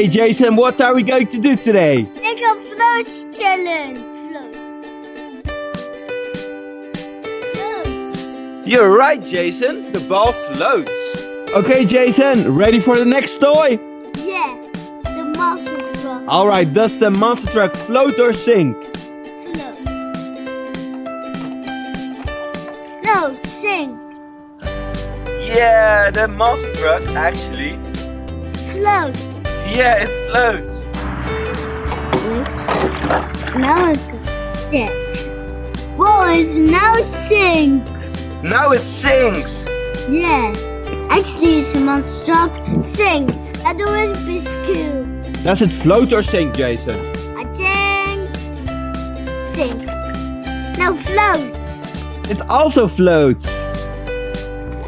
Hey Jason, what are we going to do today? Make a floats challenge. Floats. You're right, Jason. The ball floats. Okay, Jason, ready for the next toy? Yeah, the monster truck. Alright, does the monster truck float or sink? Float. No, sink. Yeah, the monster truck actually Floats. Yeah, it floats. Wait. Now it's dead. Boys, now sink. Now it sinks. Yeah. Actually, it's a monster truck sinks. That would be cool. Does it float or sink, Jason? I think sink. No, floats. It also floats. No,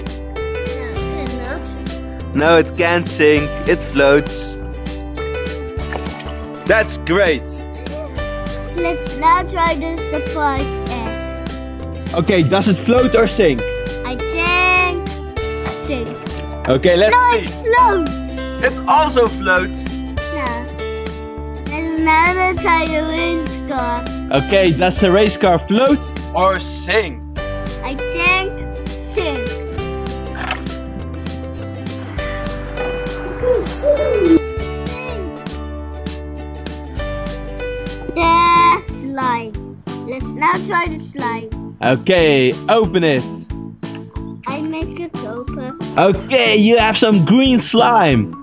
cannot. No, it can't sink. It floats. That's great. Let's now try the surprise egg. Okay, does it float or sink? I think sink. Okay, let's No, see. it floats. It also floats. No. Let's now try the race car. Okay, does the race car float or sink? I think sink. The slide. Let's now try the slide. Okay, open it. I make it open. Okay, you have some green slime.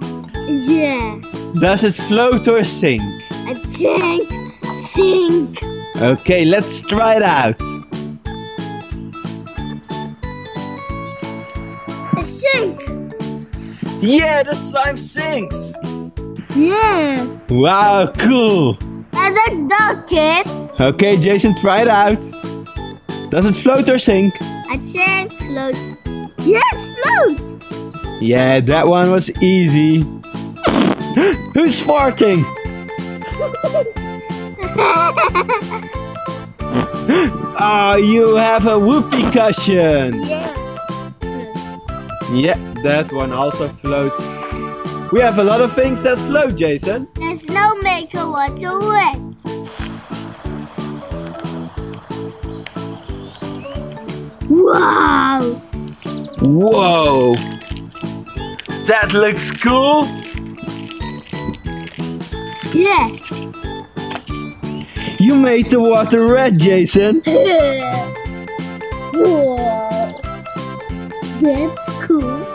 Yeah. Does it float or sink? I think sink. Okay, let's try it out. Sink. Yeah, the slime sinks. Yeah. Wow, cool. Another dog, kids. Okay, Jason, try it out. Does it float or sink? I think float. Yes, floats. Yeah, that one was easy. Who's farting? Oh, you have a whoopee cushion. Yeah. Yeah, that one also floats. We have a lot of things that float, Jason. There's no maker water wet. Wow. Whoa. That looks cool. Yeah. You made the water red, Jason. Wow. That's cool.